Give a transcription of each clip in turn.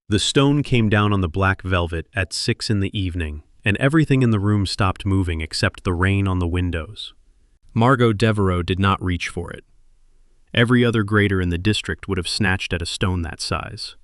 The stone came down on the black velvet at 6 in the evening, and everything in the room stopped moving except the rain on the windows. Margot Devereaux did not reach for it. Every other grader in the district would have snatched at a stone that size.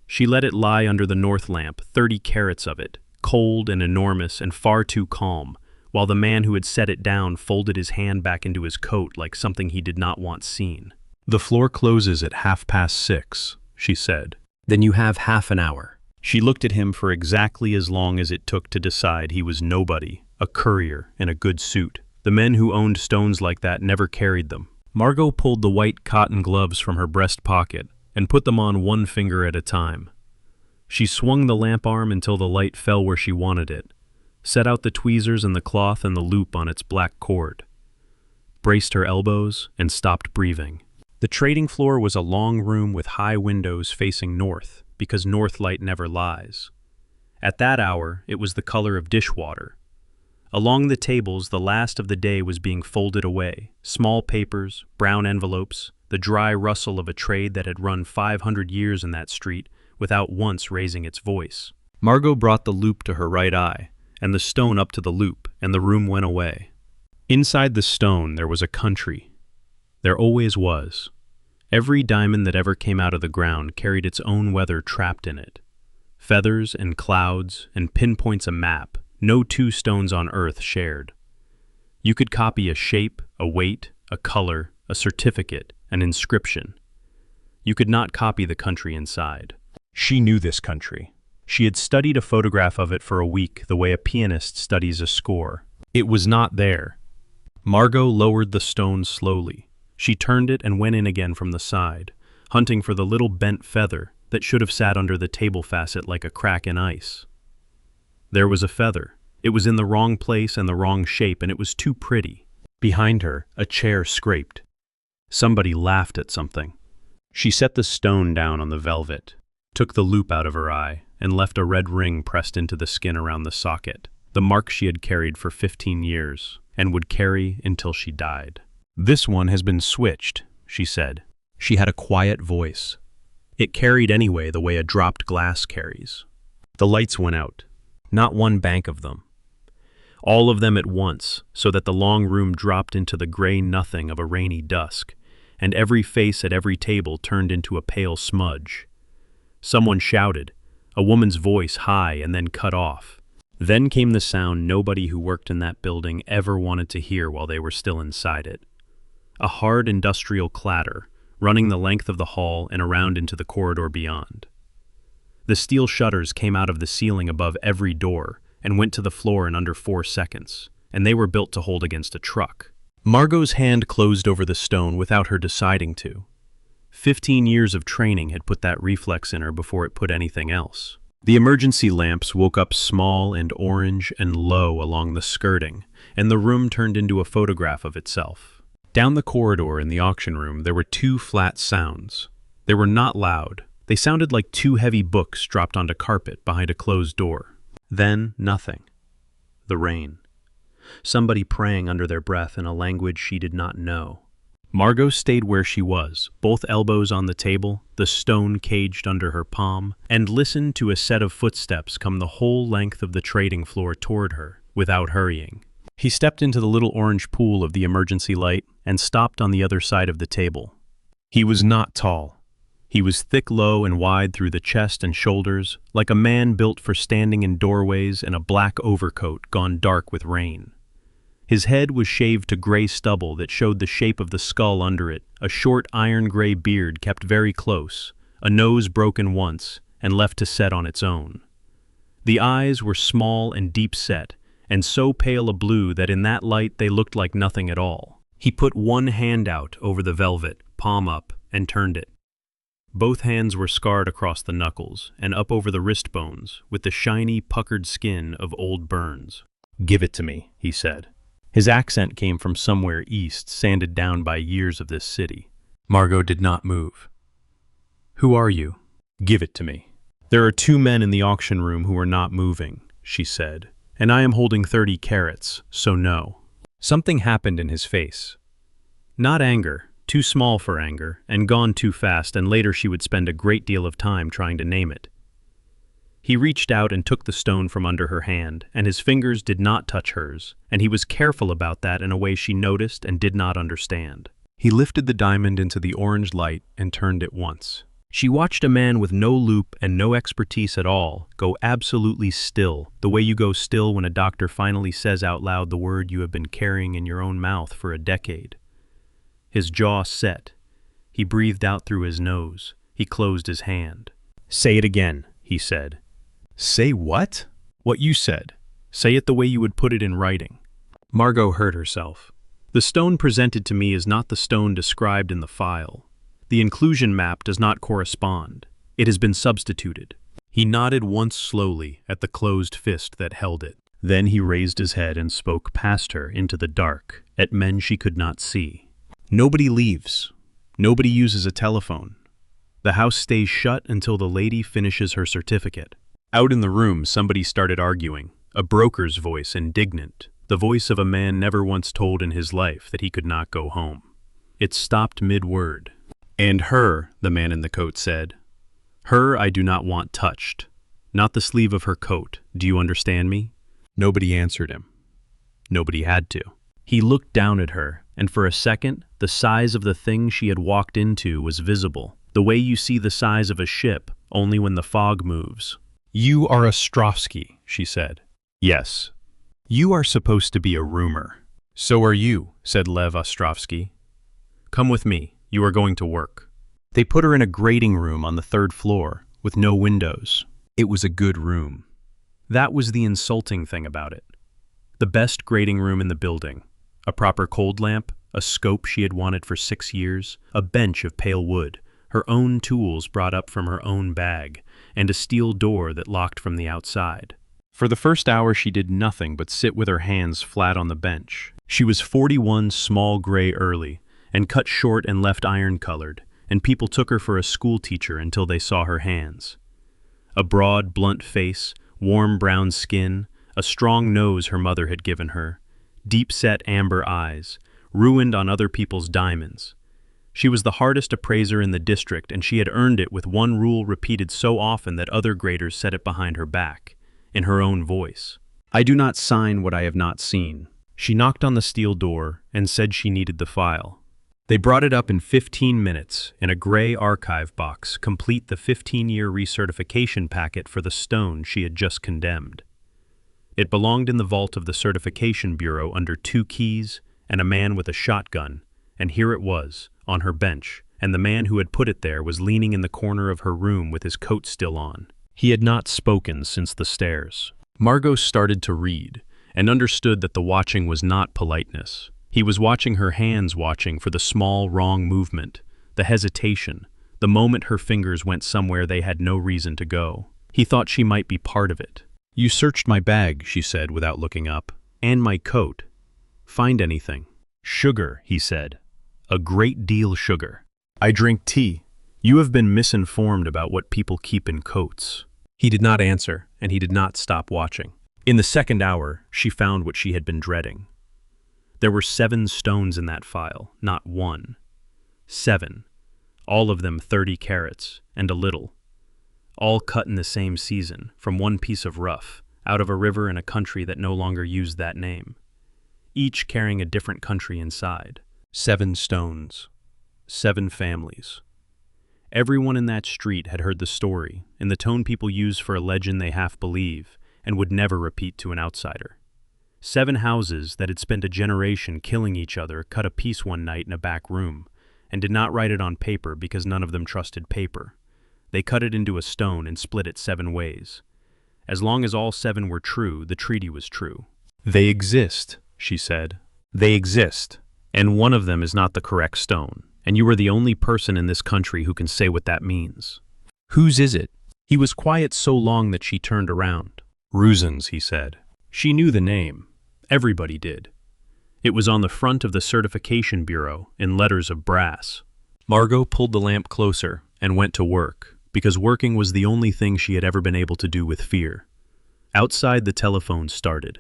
She let it lie under the north lamp, 30 carats of it, cold and enormous and far too calm, while the man who had set it down folded his hand back into his coat like something he did not want seen. "The floor closes at 6:30, she said. "Then you have half an hour." She looked at him for exactly as long as it took to decide he was nobody, a courier in a good suit. The men who owned stones like that never carried them. Margot pulled the white cotton gloves from her breast pocket and put them on one finger at a time. She swung the lamp arm until the light fell where she wanted it, set out the tweezers and the cloth and the loop on its black cord, braced her elbows, and stopped breathing. The trading floor was a long room with high windows facing north, because north light never lies. At that hour, it was the color of dishwater. Along the tables, the last of the day was being folded away, small papers, brown envelopes, the dry rustle of a trade that had run 500 years in that street without once raising its voice. Margot brought the loop to her right eye, and the stone up to the loop, and the room went away. Inside the stone there was a country. There always was. Every diamond that ever came out of the ground carried its own weather trapped in it. Feathers and clouds and pinpoints a map no two stones on earth shared. You could copy a shape, a weight, a color, a certificate, an inscription. You could not copy the country inside. She knew this country. She had studied a photograph of it for a week the way a pianist studies a score. It was not there. Margot lowered the stone slowly. She turned it and went in again from the side, hunting for the little bent feather that should have sat under the table facet like a crack in ice. There was a feather. It was in the wrong place and the wrong shape, and it was too pretty. Behind her, a chair scraped. Somebody laughed at something. She set the stone down on the velvet, took the loop out of her eye, and left a red ring pressed into the skin around the socket, the mark she had carried for 15 years, and would carry until she died. "This one has been switched," she said. She had a quiet voice. It carried anyway the way a dropped glass carries. The lights went out. Not one bank of them. All of them at once, so that the long room dropped into the gray nothing of a rainy dusk, and every face at every table turned into a pale smudge. Someone shouted, a woman's voice high and then cut off. Then came the sound nobody who worked in that building ever wanted to hear while they were still inside it. A hard industrial clatter, running the length of the hall and around into the corridor beyond. The steel shutters came out of the ceiling above every door and went to the floor in under 4 seconds, and they were built to hold against a truck. Margot's hand closed over the stone without her deciding to. 15 years of training had put that reflex in her before it put anything else. The emergency lamps woke up small and orange and low along the skirting, and the room turned into a photograph of itself. Down the corridor in the auction room there were 2 flat sounds. They were not loud. They sounded like 2 heavy books dropped onto carpet behind a closed door. Then nothing. The rain. Somebody praying under their breath in a language she did not know. Margot stayed where she was, both elbows on the table, the stone caged under her palm, and listened to a set of footsteps come the whole length of the trading floor toward her, without hurrying. He stepped into the little orange pool of the emergency light and stopped on the other side of the table. He was not tall. He was thick, low, and wide through the chest and shoulders, like a man built for standing in doorways in a black overcoat gone dark with rain. His head was shaved to gray stubble that showed the shape of the skull under it, a short iron-gray beard kept very close, a nose broken once and left to set on its own. The eyes were small and deep-set, and so pale a blue that in that light they looked like nothing at all. He put one hand out over the velvet, palm up, and turned it. Both hands were scarred across the knuckles and up over the wrist bones with the shiny, puckered skin of old burns. "Give it to me," he said. His accent came from somewhere east, sanded down by years of this city. Margot did not move. "Who are you?" "Give it to me." "There are 2 men in the auction room who are not moving," she said, "and I am holding 30 carats, so no." Something happened in his face. Not anger, too small for anger, and gone too fast, and later she would spend a great deal of time trying to name it. He reached out and took the stone from under her hand, and his fingers did not touch hers, and he was careful about that in a way she noticed and did not understand. He lifted the diamond into the orange light and turned it once. She watched a man with no loop and no expertise at all go absolutely still, the way you go still when a doctor finally says out loud the word you have been carrying in your own mouth for a decade. His jaw set. He breathed out through his nose. He closed his hand. "Say it again," he said. "Say what?" "What you said. Say it the way you would put it in writing." Margot heard herself. "The stone presented to me is not the stone described in the file. The inclusion map does not correspond. It has been substituted." He nodded once slowly at the closed fist that held it. Then he raised his head and spoke past her into the dark, at men she could not see. "Nobody leaves. Nobody uses a telephone. The house stays shut until the lady finishes her certificate." Out in the room, somebody started arguing, a broker's voice, indignant, the voice of a man never once told in his life that he could not go home. It stopped mid-word. "And her," the man in the coat said. "Her I do not want touched. Not the sleeve of her coat. Do you understand me?" Nobody answered him. Nobody had to. He looked down at her, and for a second, the size of the thing she had walked into was visible, the way you see the size of a ship, only when the fog moves. "You are Ostrovsky," she said. "Yes." "You are supposed to be a rumor." "So are you," said Lev Ostrovsky. "Come with me. You are going to work." They put her in a grading room on the 3rd floor, with no windows. It was a good room. That was the insulting thing about it. The best grading room in the building. A proper cold lamp, a scope she had wanted for 6 years, a bench of pale wood, her own tools brought up from her own bag, and a steel door that locked from the outside. For the first hour she did nothing but sit with her hands flat on the bench. She was 41 small gray early, and cut short and left iron-colored, and people took her for a school teacher until they saw her hands. A broad, blunt face, warm brown skin, a strong nose her mother had given her, deep-set amber eyes, ruined on other people's diamonds. She was the hardest appraiser in the district, and she had earned it with one rule repeated so often that other graders said it behind her back, in her own voice. "I do not sign what I have not seen." She knocked on the steel door and said she needed the file. They brought it up in 15 minutes in a gray archive box, complete the 15-year recertification packet for the stone she had just condemned. It belonged in the vault of the certification bureau under 2 keys and a man with a shotgun, and here it was, on her bench, and the man who had put it there was leaning in the corner of her room with his coat still on. He had not spoken since the stairs. Margot started to read, and understood that the watching was not politeness. He was watching her hands, watching for the small, wrong movement, the hesitation, the moment her fingers went somewhere they had no reason to go. He thought she might be part of it. "You searched my bag," she said without looking up. "And my coat. Find anything?" "Sugar," he said. "A great deal sugar. I drink tea. You have been misinformed about what people keep in coats." He did not answer, and he did not stop watching. In the 2nd hour, she found what she had been dreading. There were 7 stones in that file, not 1. 7. All of them 30 carats, and a little. All cut in the same season, from one piece of rough, out of a river in a country that no longer used that name. Each carrying a different country inside. 7 stones. 7 families. Everyone in that street had heard the story, in the tone people use for a legend they half believe, and would never repeat to an outsider. 7 houses that had spent a generation killing each other cut a piece one night in a back room, and did not write it on paper because none of them trusted paper. They cut it into a stone and split it 7 ways. As long as all 7 were true, the treaty was true. "They exist," she said. "They exist, and one of them is not the correct stone, and you are the only person in this country who can say what that means." "Whose is it?" He was quiet so long that she turned around. "Ruzin's," he said. She knew the name. Everybody did. It was on the front of the certification bureau in letters of brass. Margot pulled the lamp closer and went to work, because working was the only thing she had ever been able to do with fear. Outside, the telephone started.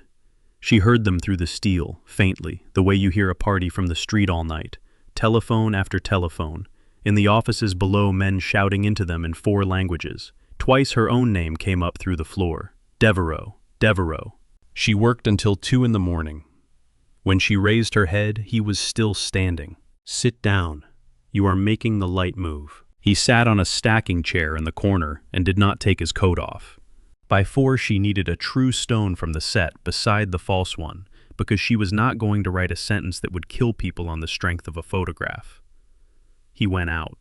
She heard them through the steel, faintly, the way you hear a party from the street all night, telephone after telephone. In the offices below, men shouting into them in 4 languages. Twice her own name came up through the floor. Devereaux, Devereaux. She worked until 2 in the morning. When she raised her head, he was still standing. "Sit down. You are making the light move." He sat on a stacking chair in the corner and did not take his coat off. By 4, she needed a true stone from the set beside the false one, because she was not going to write a sentence that would kill people on the strength of a photograph. He went out.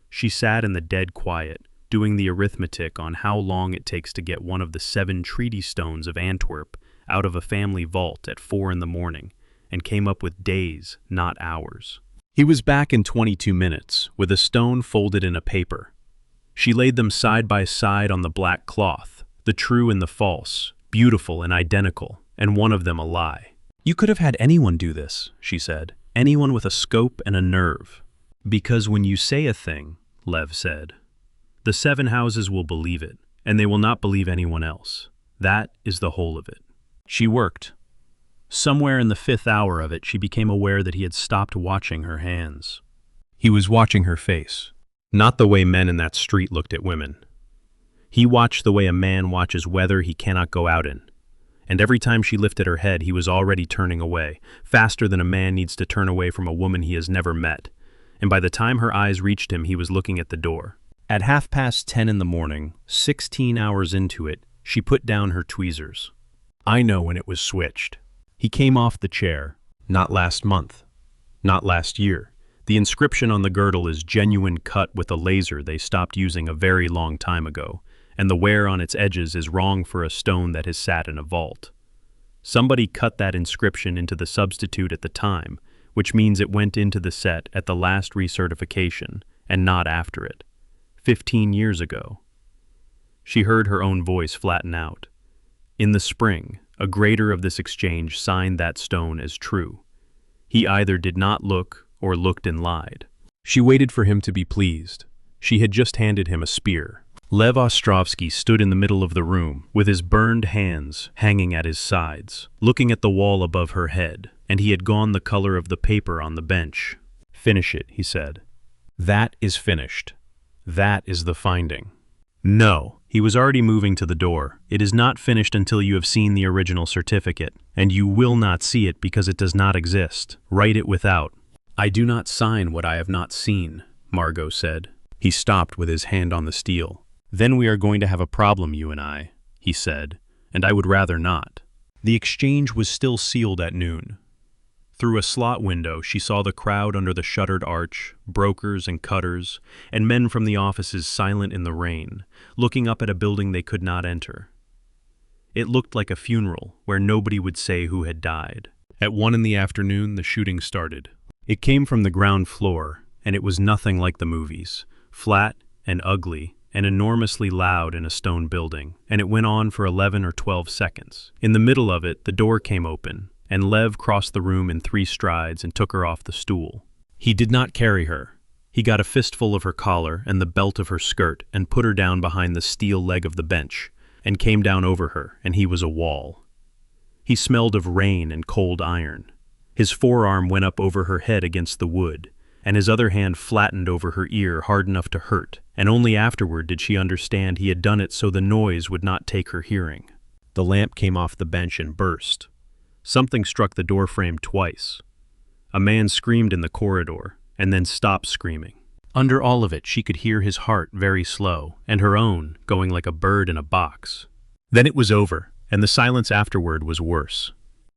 She sat in the dead quiet, doing the arithmetic on how long it takes to get one of the 7 treaty stones of Antwerp out of a family vault at 4 in the morning, and came up with days, not hours. He was back in 22 minutes, with a stone folded in a paper. She laid them side by side on the black cloth, the true and the false, beautiful and identical, and one of them a lie. "You could have had anyone do this," she said, "anyone with a scope and a nerve." "Because when you say a thing," Lev said, "the 7 houses will believe it, and they will not believe anyone else. That is the whole of it." She worked. Somewhere in the 5th hour of it, she became aware that he had stopped watching her hands. He was watching her face, not the way men in that street looked at women. He watched the way a man watches weather he cannot go out in. And every time she lifted her head, he was already turning away, faster than a man needs to turn away from a woman he has never met. And by the time her eyes reached him, he was looking at the door. At 10:30 in the morning, 16 hours into it, she put down her tweezers. "I know when it was switched." He came off the chair. "Not last month. Not last year. The inscription on the girdle is genuine cut with a laser they stopped using a very long time ago, and the wear on its edges is wrong for a stone that has sat in a vault. Somebody cut that inscription into the substitute at the time, which means it went into the set at the last recertification, and not after it. 15 years ago. She heard her own voice flatten out. In the spring, a grader of this exchange signed that stone as true. He either did not look or looked and lied. She waited for him to be pleased. She had just handed him a spear. Lev Ostrovsky stood in the middle of the room, with his burned hands hanging at his sides, looking at the wall above her head, and he had gone the color of the paper on the bench. "Finish it," he said. "That is finished. That is the finding." "No." He was already moving to the door. "It is not finished until you have seen the original certificate, and you will not see it because it does not exist. Write it without." "I do not sign what I have not seen," Margot said. He stopped with his hand on the steel. "Then we are going to have a problem, you and I," he said, "and I would rather not." The exchange was still sealed at noon. Through a slot window, she saw the crowd under the shuttered arch, brokers and cutters, and men from the offices silent in the rain, looking up at a building they could not enter. It looked like a funeral, where nobody would say who had died. At 1 in the afternoon, the shooting started. It came from the ground floor, and it was nothing like the movies, flat and ugly and enormously loud in a stone building, and it went on for 11 or 12 seconds. In the middle of it, the door came open, and Lev crossed the room in 3 strides and took her off the stool. He did not carry her. He got a fistful of her collar and the belt of her skirt and put her down behind the steel leg of the bench, and came down over her, and he was a wall. He smelled of rain and cold iron. His forearm went up over her head against the wood, and his other hand flattened over her ear hard enough to hurt, and only afterward did she understand he had done it so the noise would not take her hearing. The lamp came off the bench and burst. Something struck the doorframe twice. A man screamed in the corridor, and then stopped screaming. Under all of it, she could hear his heart very slow, and her own going like a bird in a box. Then it was over, and the silence afterward was worse.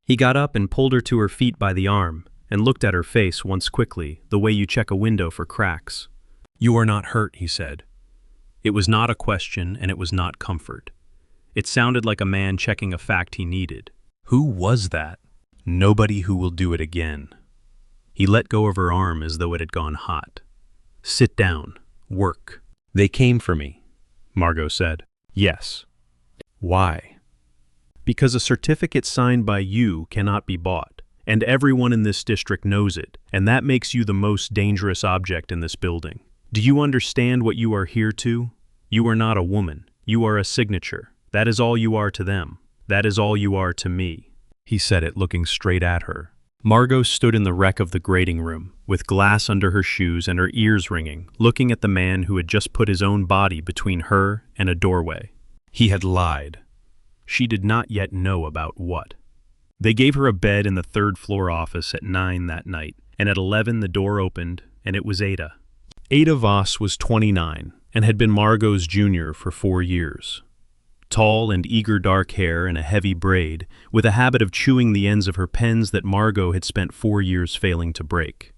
He got up and pulled her to her feet by the arm, and looked at her face once quickly, the way you check a window for cracks. "You are not hurt," he said. It was not a question, and it was not comfort. It sounded like a man checking a fact he needed. Who was that? Nobody who will do it again. He let go of her arm as though it had gone hot. "Sit down. Work." "They came for me," Margot said. "Yes." "Why?" "Because a certificate signed by you cannot be bought, and everyone in this district knows it, and that makes you the most dangerous object in this building. Do you understand what you are here to? You are not a woman. You are a signature. That is all you are to them. That is all you are to me." He said it looking straight at her. Margot stood in the wreck of the grading room, with glass under her shoes and her ears ringing, looking at the man who had just put his own body between her and a doorway. He had lied. She did not yet know about what. They gave her a bed in the third-floor office at 9 that night, and at 11 the door opened, and it was Ada. Ada Voss was 29 and had been Margot's junior for 4 years. Tall and eager dark hair and a heavy braid, with a habit of chewing the ends of her pens that Margot had spent 4 years failing to break.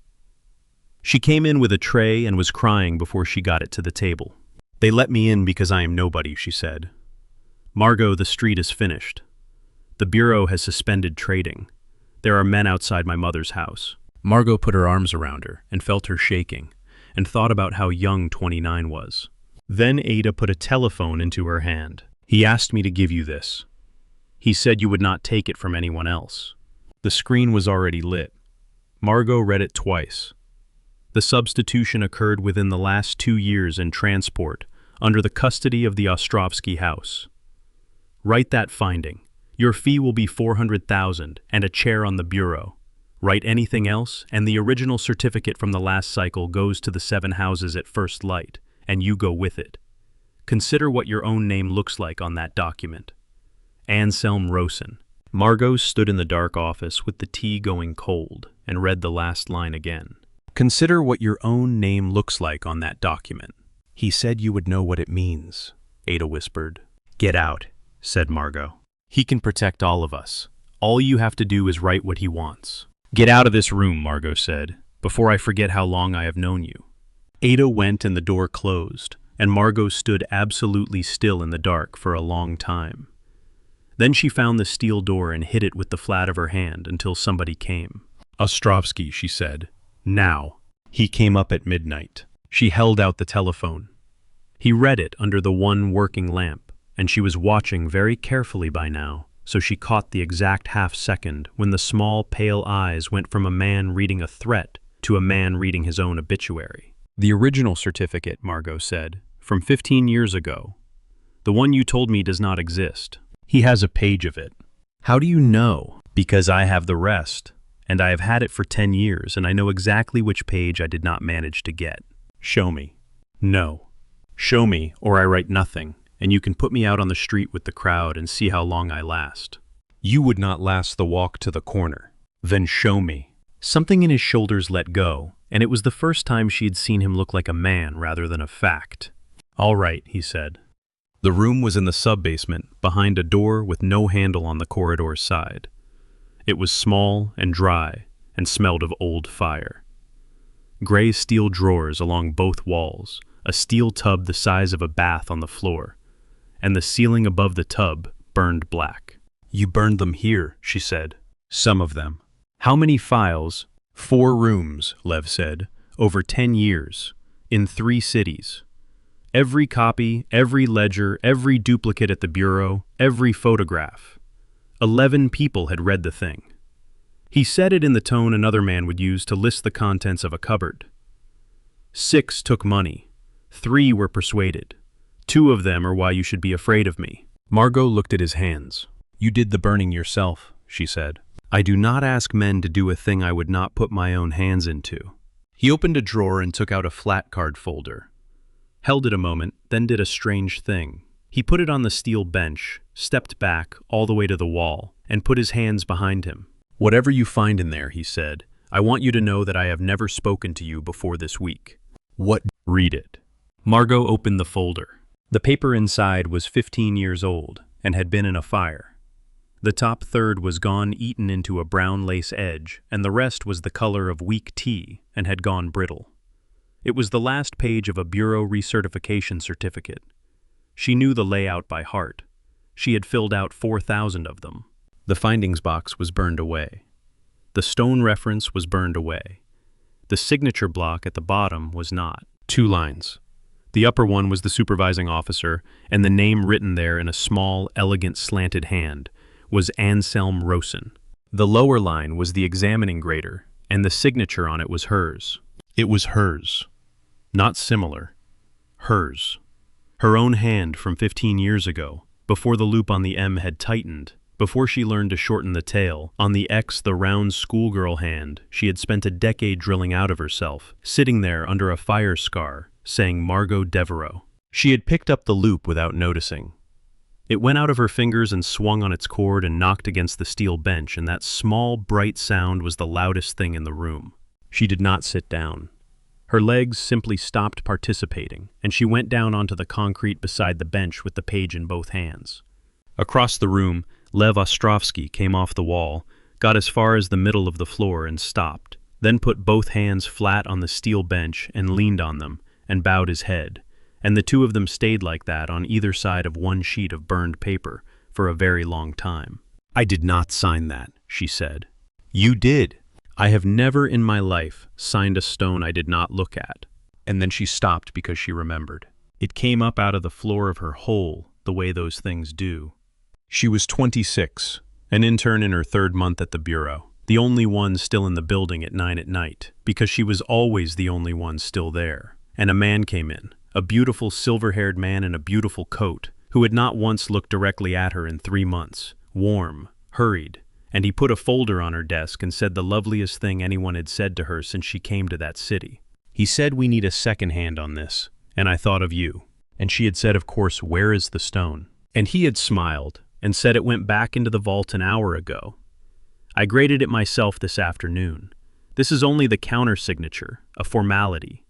She came in with a tray and was crying before she got it to the table. "They let me in because I am nobody," she said. "Margot, the street is finished. The Bureau has suspended trading. There are men outside my mother's house." Margot put her arms around her and felt her shaking, and thought about how young 29 was. Then Ada put a telephone into her hand. "He asked me to give you this. He said you would not take it from anyone else." The screen was already lit. Margot read it twice. The substitution occurred within the last 2 years in transport, under the custody of the Ostrovsky house. Write that finding. Your fee will be 400,000 and a chair on the bureau. Write anything else, and the original certificate from the last cycle goes to the 7 houses at first light, and you go with it. Consider what your own name looks like on that document. Anselm Rosen. Margot stood in the dark office with the tea going cold and read the last line again. Consider what your own name looks like on that document. "He said you would know what it means," Ada whispered. "Get out," said Margot. "He can protect all of us. All you have to do is write what he wants." "Get out of this room," Margot said, "before I forget how long I have known you." Ada went and the door closed, and Margot stood absolutely still in the dark for a long time. Then she found the steel door and hit it with the flat of her hand until somebody came. "Ostrovsky," she said. "Now." He came up at midnight. She held out the telephone. He read it under the one working lamp, and she was watching very carefully by now, so she caught the exact half-second when the small, pale eyes went from a man reading a threat to a man reading his own obituary. "The original certificate," Margot said, "from 15 years ago. The one you told me does not exist. He has a page of it." "How do you know?" "Because I have the rest, and I have had it for 10 years, and I know exactly which page I did not manage to get." "Show me." "No. Show me, or I write nothing, and you can put me out on the street with the crowd and see how long I last." "You would not last the walk to the corner." "Then show me." Something in his shoulders let go, and it was the first time she had seen him look like a man rather than a fact. "All right," he said. The room was in the sub-basement, behind a door with no handle on the corridor's side. It was small and dry and smelled of old fire. Gray steel drawers along both walls, a steel tub the size of a bath on the floor, and the ceiling above the tub burned black. "You burned them here," she said. "Some of them." "How many files?" "4 rooms," Lev said, "over 10 years, in 3 cities. Every copy, every ledger, every duplicate at the bureau, every photograph. 11 people had read the thing." He said it in the tone another man would use to list the contents of a cupboard. 6 took money. 3 were persuaded. 2 of them are why you should be afraid of me." Margot looked at his hands. "You did the burning yourself," she said. "I do not ask men to do a thing I would not put my own hands into." He opened a drawer and took out a flat card folder. Held it a moment, then did a strange thing. He put it on the steel bench, stepped back all the way to the wall, and put his hands behind him. "Whatever you find in there," he said, "I want you to know that I have never spoken to you before this week." "What?" "Read it." Margot opened the folder. The paper inside was 15 years old and had been in a fire. The top third was gone, eaten into a brown lace edge, and the rest was the color of weak tea and had gone brittle. It was the last page of a bureau recertification certificate. She knew the layout by heart. She had filled out 4,000 of them. The findings box was burned away. The stone reference was burned away. The signature block at the bottom was not. 2 lines. The upper one was the supervising officer, and the name written there in a small, elegant, slanted hand was Anselm Rosen. The lower line was the examining grader, and the signature on it was hers. It was hers. Not similar. Hers. Her own hand from 15 years ago, before the loop on the M had tightened, Before she learned to shorten the tail, on the X, the round schoolgirl hand, she had spent a decade drilling out of herself, sitting there under a fire scar, saying Margot Devereaux. She had picked up the loop without noticing. It went out of her fingers and swung on its cord and knocked against the steel bench, and that small, bright sound was the loudest thing in the room. She did not sit down. Her legs simply stopped participating, and she went down onto the concrete beside the bench with the page in both hands. Across the room, Lev Ostrovsky came off the wall, got as far as the middle of the floor and stopped, then put both hands flat on the steel bench and leaned on them and bowed his head, and the two of them stayed like that on either side of one sheet of burned paper for a very long time. "I did not sign that," she said. "You did." "I have never in my life signed a stone I did not look at." And then she stopped because she remembered. It came up out of the floor of her hole, the way those things do. She was 26, an intern in her 3rd month at the bureau, the only one still in the building at 9 at night, because she was always the only one still there. And a man came in, a beautiful silver-haired man in a beautiful coat, who had not once looked directly at her in 3 months, warm, hurried, and he put a folder on her desk and said the loveliest thing anyone had said to her since she came to that city. He said, "We need a second hand on this, and I thought of you." And she had said, "Of course, where is the stone?" And he had smiled and said it went back into the vault an hour ago. "I graded it myself this afternoon. This is only the counter-signature, a formality.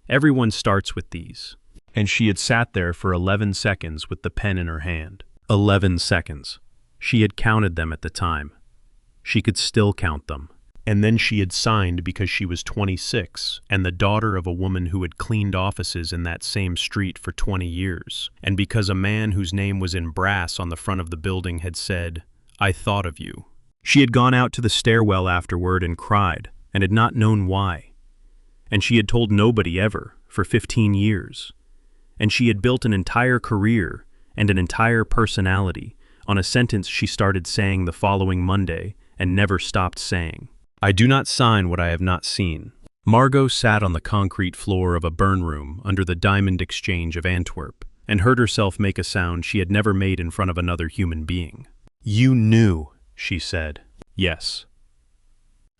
Everyone starts with these." And she had sat there for 11 seconds with the pen in her hand. 11 seconds. She had counted them at the time. She could still count them. And then she had signed because she was 26 and the daughter of a woman who had cleaned offices in that same street for 20 years, and because a man whose name was in brass on the front of the building had said, "I thought of you." She had gone out to the stairwell afterward and cried, and had not known why. And she had told nobody ever, for 15 years. And she had built an entire career and an entire personality on a sentence she started saying the following Monday and never stopped saying. "I do not sign what I have not seen." Margot sat on the concrete floor of a burn room under the Diamond Exchange of Antwerp and heard herself make a sound she had never made in front of another human being. "You knew," she said. "Yes."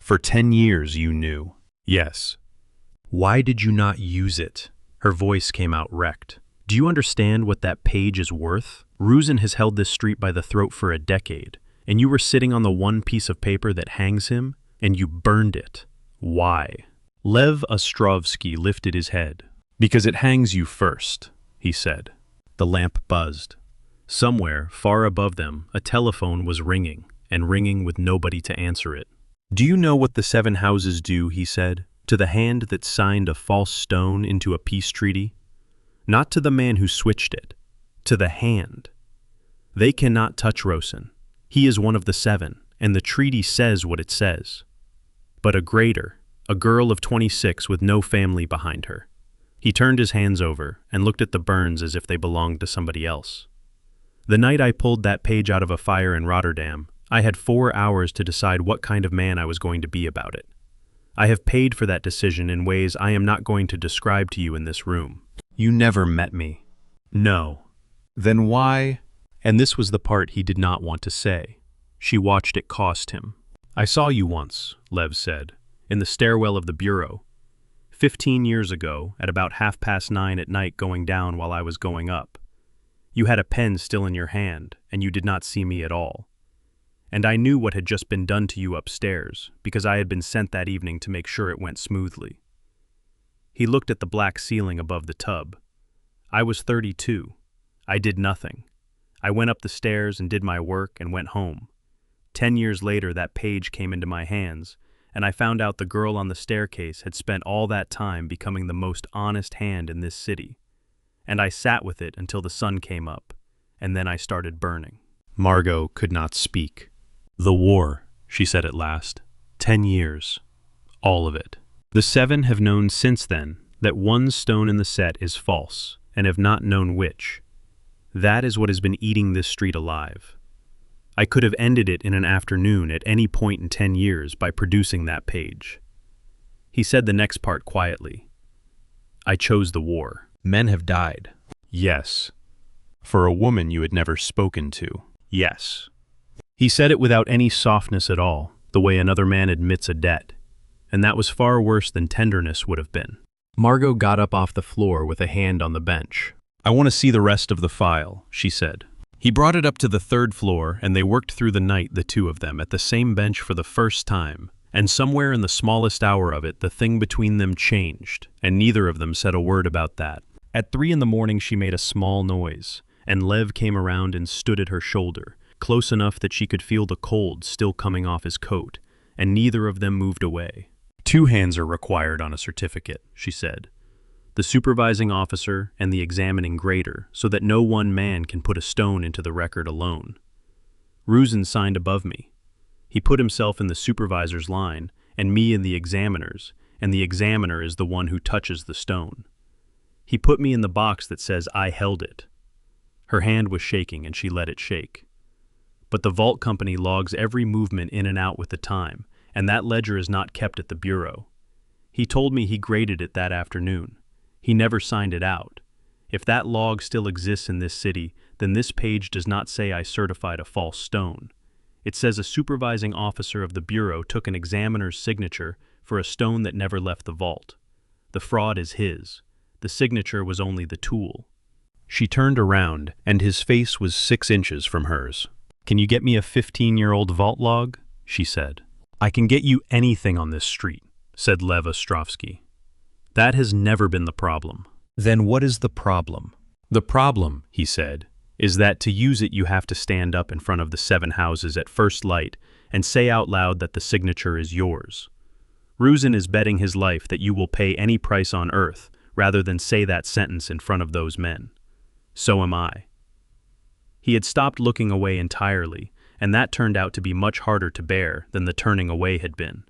"For 10 years you knew." "Yes." "Why did you not use it?" Her voice came out wrecked. "Do you understand what that page is worth? Ruzin has held this street by the throat for a decade, and you were sitting on the one piece of paper that hangs him, and you burned it. Why?" Lev Ostrovsky lifted his head. "Because it hangs you first," he said. The lamp buzzed. Somewhere, far above them, a telephone was ringing, and ringing with nobody to answer it. "Do you know what the 7 houses do," he said, "to the hand that signed a false stone into a peace treaty? Not to the man who switched it, to the hand. They cannot touch Rosen. He is one of the 7, and the treaty says what it says. But a greater, a girl of 26 with no family behind her." He turned his hands over and looked at the burns as if they belonged to somebody else. "The night I pulled that page out of a fire in Rotterdam, I had 4 hours to decide what kind of man I was going to be about it. I have paid for that decision in ways I am not going to describe to you in this room. You never met me." "No." "Then why?" And this was the part he did not want to say. She watched it cost him. "I saw you once," Lev said, "in the stairwell of the bureau. 15 years ago, at about 9:30 at night going down while I was going up. You had a pen still in your hand, and you did not see me at all. And I knew what had just been done to you upstairs, because I had been sent that evening to make sure it went smoothly." He looked at the black ceiling above the tub. "I was 32. I did nothing. I went up the stairs and did my work and went home. 10 years later, that page came into my hands, and I found out the girl on the staircase had spent all that time becoming the most honest hand in this city. And I sat with it until the sun came up, and then I started burning." Margot could not speak. "The war," she said at last. 10 years. All of it. The 7 have known since then that one stone in the set is false, and have not known which. That is what has been eating this street alive. I could have ended it in an afternoon at any point in 10 years by producing that page." He said the next part quietly. "I chose the war. Men have died." "Yes." "For a woman you had never spoken to." "Yes." He said it without any softness at all, the way another man admits a debt. And that was far worse than tenderness would have been. Margot got up off the floor with a hand on the bench. "I want to see the rest of the file," she said. He brought it up to the third floor, and they worked through the night, the two of them, at the same bench for the first time. And somewhere in the smallest hour of it, the thing between them changed, and neither of them said a word about that. At 3 in the morning she made a small noise, and Lev came around and stood at her shoulder, close enough that she could feel the cold still coming off his coat, and neither of them moved away. "2 hands are required on a certificate," she said. "The supervising officer and the examining grader, so that no one man can put a stone into the record alone. Ruzin signed above me. He put himself in the supervisor's line, and me in the examiner's, and the examiner is the one who touches the stone. He put me in the box that says I held it." Her hand was shaking, and she let it shake. "But the vault company logs every movement in and out with the time, and that ledger is not kept at the bureau. He told me he graded it that afternoon. He never signed it out. If that log still exists in this city, then this page does not say I certified a false stone. It says a supervising officer of the bureau took an examiner's signature for a stone that never left the vault. The fraud is his. The signature was only the tool." She turned around, and his face was 6 inches from hers. "Can you get me a 15-year-old vault log?" she said. "I can get you anything on this street," said Lev Ostrovsky. "That has never been the problem." "Then what is the problem?" "The problem," he said, "is that to use it you have to stand up in front of the 7 houses at first light and say out loud that the signature is yours. Ruzin is betting his life that you will pay any price on earth rather than say that sentence in front of those men. So am I." He had stopped looking away entirely, and that turned out to be much harder to bear than the turning away had been.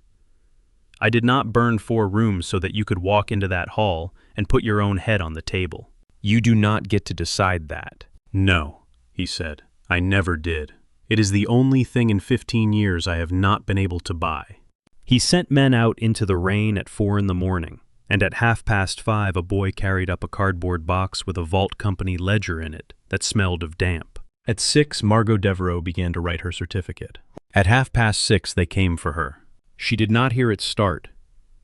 "I did not burn 4 rooms so that you could walk into that hall and put your own head on the table. You do not get to decide that." "No," he said, "I never did. It is the only thing in 15 years I have not been able to buy." He sent men out into the rain at 4 in the morning, and at 5:30 a boy carried up a cardboard box with a vault company ledger in it that smelled of damp. At 6, Margot Devereaux began to write her certificate. At 6:30 they came for her. She did not hear it start.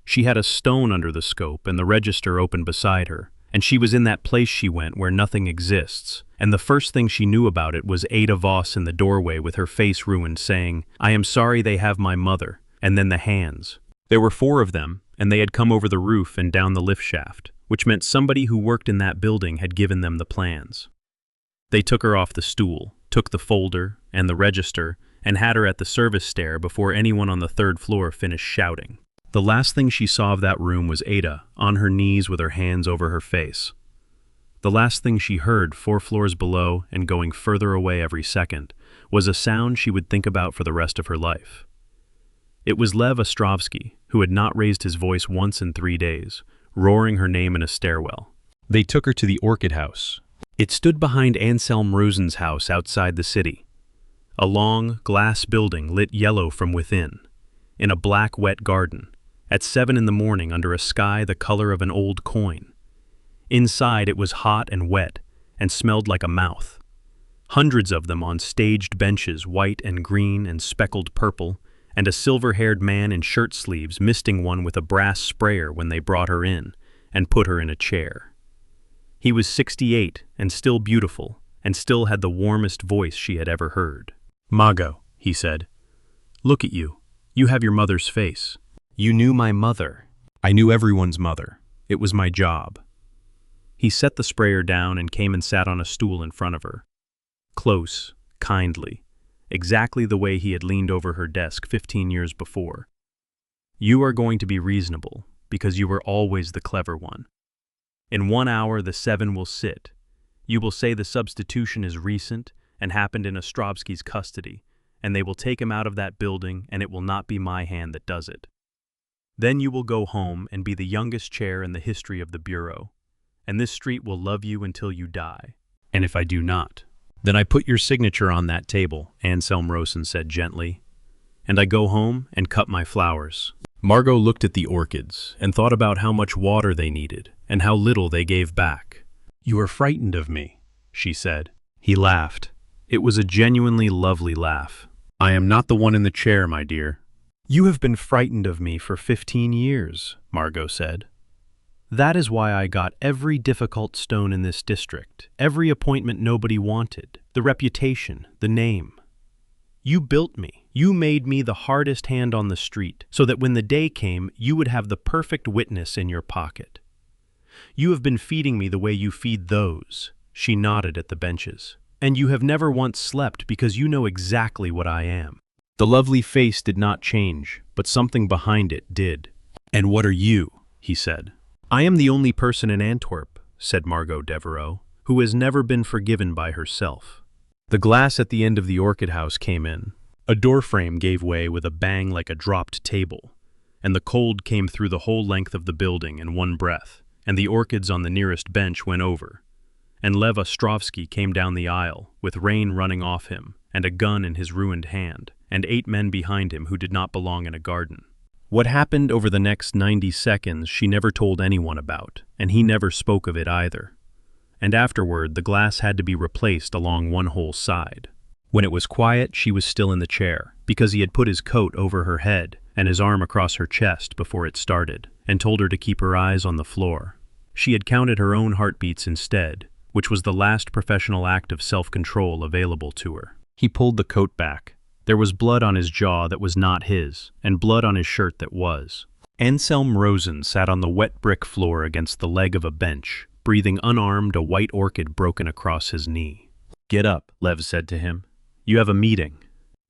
She had a stone under the scope and the register open beside her, and she was in that place she went where nothing exists, and the first thing she knew about it was Ada Voss in the doorway with her face ruined saying, "I am sorry they have my mother," and then the hands. There were 4 of them, and they had come over the roof and down the lift shaft, which meant somebody who worked in that building had given them the plans. They took her off the stool, took the folder and the register, and had her at the service stair before anyone on the 3rd floor finished shouting. The last thing she saw of that room was Ada, on her knees with her hands over her face. The last thing she heard, 4 floors below and going further away every second, was a sound she would think about for the rest of her life. It was Lev Ostrovsky, who had not raised his voice once in 3 days, roaring her name in a stairwell. They took her to the Orchid House. It stood behind Anselm Rosen's house outside the city. A long, glass building lit yellow from within, in a black, wet garden, at 7 in the morning under a sky the color of an old coin. Inside it was hot and wet, and smelled like a mouth. Hundreds of them on staged benches, white and green and speckled purple, and a silver-haired man in shirt sleeves misting one with a brass sprayer when they brought her in and put her in a chair. He was 68 and still beautiful, and still had the warmest voice she had ever heard. "Margot," he said, "look at you. You have your mother's face. You knew my mother. I knew everyone's mother. It was my job." He set the sprayer down and came and sat on a stool in front of her. Close, kindly, exactly the way he had leaned over her desk 15 years before. "You are going to be reasonable, because you were always the clever one. In 1 hour the 7 will sit. You will say the substitution is recent and happened in Ostrovsky's custody, and they will take him out of that building, and it will not be my hand that does it. Then you will go home and be the youngest chair in the history of the Bureau, and this street will love you until you die. And if I do not, then I put your signature on that table," Anselm Rosen said gently, "and I go home and cut my flowers." Margot looked at the orchids and thought about how much water they needed and how little they gave back. "You are frightened of me," she said. He laughed. It was a genuinely lovely laugh. I am not the one in the chair, my dear. You have been frightened of me for 15 years, Margot said. That is why I got every difficult stone in this district, every appointment nobody wanted, the reputation, the name. You built me. You made me the hardest hand on the street, so that when the day came, you would have the perfect witness in your pocket. You have been feeding me the way you feed those. She nodded at the benches. And you have never once slept because you know exactly what I am. The lovely face did not change, but something behind it did. And what are you? He said. I am the only person in Antwerp, said Margot Devereaux, who has never been forgiven by herself. The glass at the end of the orchid house came in. A door frame gave way with a bang like a dropped table, and the cold came through the whole length of the building in one breath, and the orchids on the nearest bench went over. And Lev Ostrovsky came down the aisle, with rain running off him, and a gun in his ruined hand, and 8 men behind him who did not belong in a garden. What happened over the next 90 seconds she never told anyone about, and he never spoke of it either. And afterward, the glass had to be replaced along one whole side. When it was quiet, she was still in the chair, because he had put his coat over her head and his arm across her chest before it started, and told her to keep her eyes on the floor. She had counted her own heartbeats instead, which was the last professional act of self-control available to her. He pulled the coat back. There was blood on his jaw that was not his, and blood on his shirt that was. Anselm Rosen sat on the wet brick floor against the leg of a bench, breathing unarmed, a white orchid broken across his knee. Get up, Lev said to him. You have a meeting.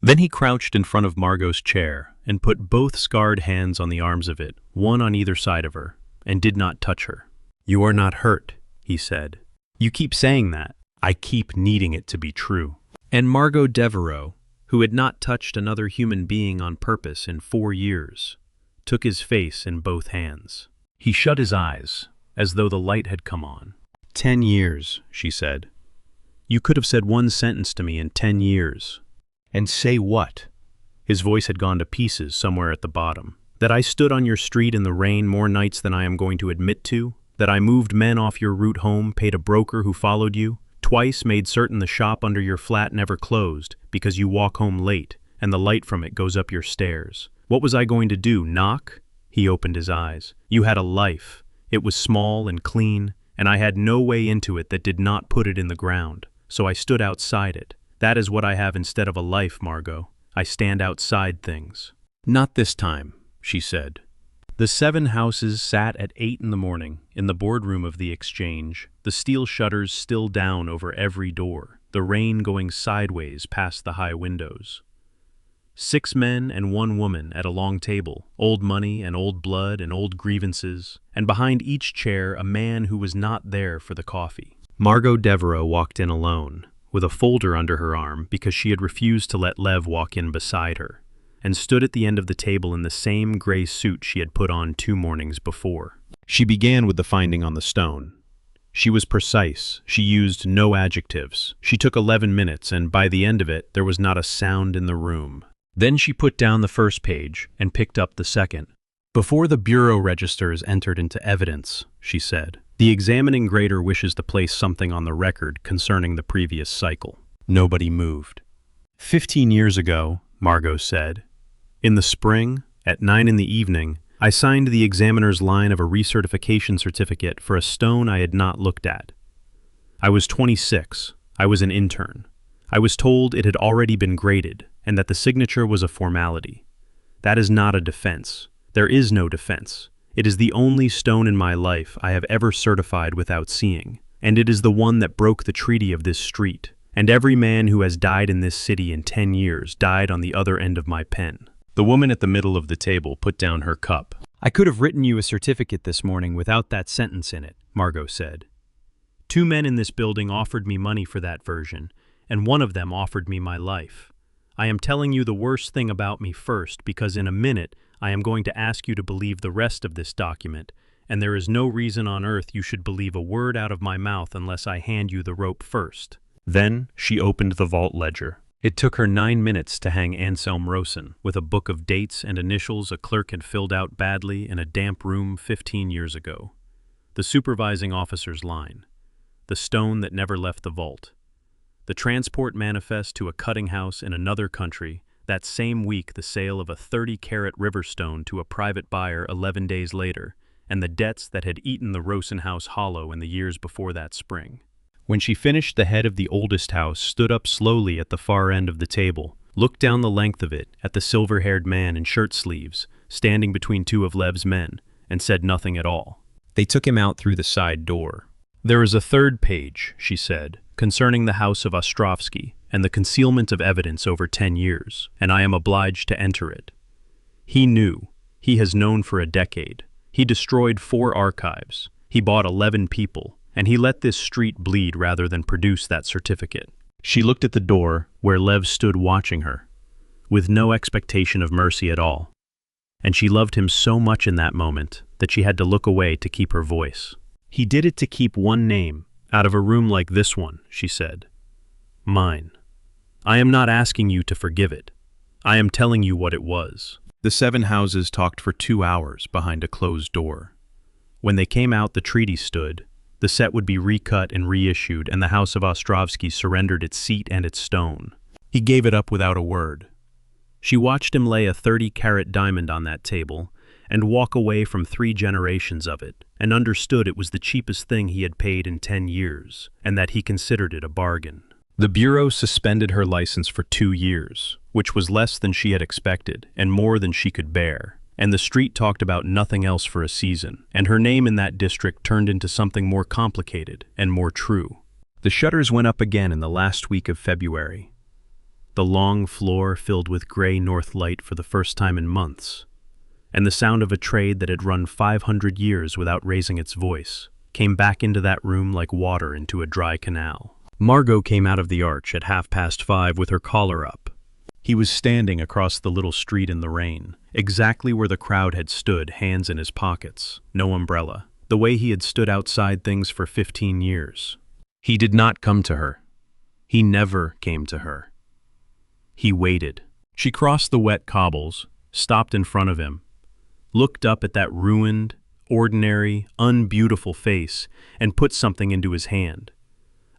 Then he crouched in front of Margot's chair and put both scarred hands on the arms of it, one on either side of her, and did not touch her. You are not hurt, he said. You keep saying that. I keep needing it to be true. And Margot Devereaux, who had not touched another human being on purpose in 4 years, took his face in both hands. He shut his eyes, as though the light had come on. 10 years, she said. You could have said one sentence to me in 10 years. And say what? His voice had gone to pieces somewhere at the bottom. That I stood on your street in the rain more nights than I am going to admit to? That I moved men off your route home, paid a broker who followed you? Twice made certain the shop under your flat never closed because you walk home late and the light from it goes up your stairs. What was I going to do, knock? He opened his eyes. You had a life. It was small and clean, and I had no way into it that did not put it in the ground. So I stood outside it. That is what I have instead of a life, Margot. I stand outside things. Not this time, she said. The 7 houses sat at 8 in the morning in the boardroom of the exchange, the steel shutters still down over every door, the rain going sideways past the high windows. 6 men and 1 woman at a long table, old money and old blood and old grievances, and behind each chair a man who was not there for the coffee. Margot Devereaux walked in alone, with a folder under her arm because she had refused to let Lev walk in beside her, and stood at the end of the table in the same gray suit she had put on 2 mornings before. She began with the finding on the stone. She was precise. She used no adjectives. She took 11 minutes, and by the end of it, there was not a sound in the room. Then she put down the first page and picked up the second. Before the bureau registers entered into evidence, she said, the examining grader wishes to place something on the record concerning the previous cycle. Nobody moved. 15 years ago, Margot said, in the spring, at 9 in the evening, I signed the examiner's line of a recertification certificate for a stone I had not looked at. I was 26. I was an intern. I was told it had already been graded and that the signature was a formality. That is not a defense. There is no defense. It is the only stone in my life I have ever certified without seeing, and it is the one that broke the treaty of this street. And every man who has died in this city in 10 years died on the other end of my pen. The woman at the middle of the table put down her cup. I could have written you a certificate this morning without that sentence in it, Margot said. 2 men in this building offered me money for that version, and one of them offered me my life. I am telling you the worst thing about me first because in a minute I am going to ask you to believe the rest of this document, and there is no reason on earth you should believe a word out of my mouth unless I hand you the rope first. Then she opened the vault ledger. It took her 9 minutes to hang Anselm Rosen with a book of dates and initials a clerk had filled out badly in a damp room 15 years ago. The supervising officer's line. The stone that never left the vault. The transport manifest to a cutting house in another country That same week, the sale of a 30-carat river stone to a private buyer 11 days later, and the debts that had eaten the Rosenhaus hollow in the years before that spring. When she finished, the head of the oldest house stood up slowly at the far end of the table, looked down the length of it at the silver-haired man in shirt sleeves, standing between two of Lev's men, and said nothing at all. They took him out through the side door. "There is a third page," she said, "concerning the house of Ostrovsky and the concealment of evidence over 10 years, and I am obliged to enter it. He knew. He has known for a decade. He destroyed 4 archives. He bought 11 people, and he let this street bleed rather than produce that certificate." She looked at the door where Lev stood watching her, with no expectation of mercy at all. And she loved him so much in that moment that she had to look away to keep her voice. "He did it to keep one name out of a room like this one," she said. "Mine. I am not asking you to forgive it. I am telling you what it was." The 7 houses talked for 2 hours behind a closed door. When they came out, the treaty stood. The set would be recut and reissued, and the house of Ostrovsky surrendered its seat and its stone. He gave it up without a word. She watched him lay a 30-carat diamond on that table and walk away from 3 generations of it, and understood it was the cheapest thing he had paid in 10 years, and that he considered it a bargain. The Bureau suspended her license for 2 years, which was less than she had expected and more than she could bear. And the street talked about nothing else for a season, and her name in that district turned into something more complicated and more true. The shutters went up again in the last week of February. The long floor filled with gray north light for the first time in months, and the sound of a trade that had run 500 years without raising its voice came back into that room like water into a dry canal. Margot came out of the arch at 5:30 with her collar up. He was standing across the little street in the rain, exactly where the crowd had stood, hands in his pockets, no umbrella, the way he had stood outside things for 15 years. He did not come to her. He never came to her. He waited. She crossed the wet cobbles, stopped in front of him, looked up at that ruined, ordinary, unbeautiful face, and put something into his hand.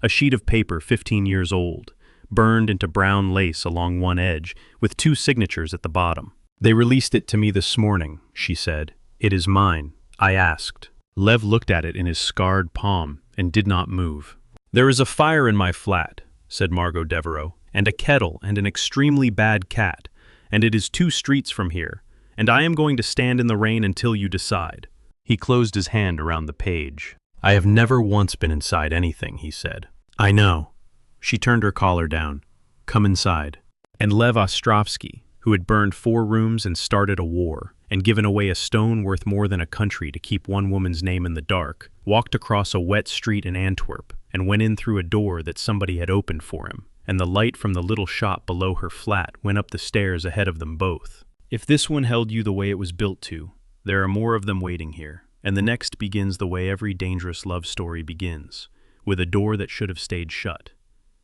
A sheet of paper 15 years old, burned into brown lace along one edge, with 2 signatures at the bottom. "They released it to me this morning," she said. "It is mine." I asked. Lev looked at it in his scarred palm and did not move. "There is a fire in my flat," said Margot Devereaux, "and a kettle and an extremely bad cat, and it is 2 streets from here, and I am going to stand in the rain until you decide." He closed his hand around the page. "I have never once been inside anything," he said. "I know." She turned her collar down. "Come inside." And Lev Ostrovsky, who had burned 4 rooms and started a war, and given away a stone worth more than a country to keep one woman's name in the dark, walked across a wet street in Antwerp and went in through a door that somebody had opened for him, and the light from the little shop below her flat went up the stairs ahead of them both. If this one held you the way it was built to, there are more of them waiting here, and the next begins the way every dangerous love story begins, with a door that should have stayed shut.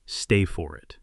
Stay for it.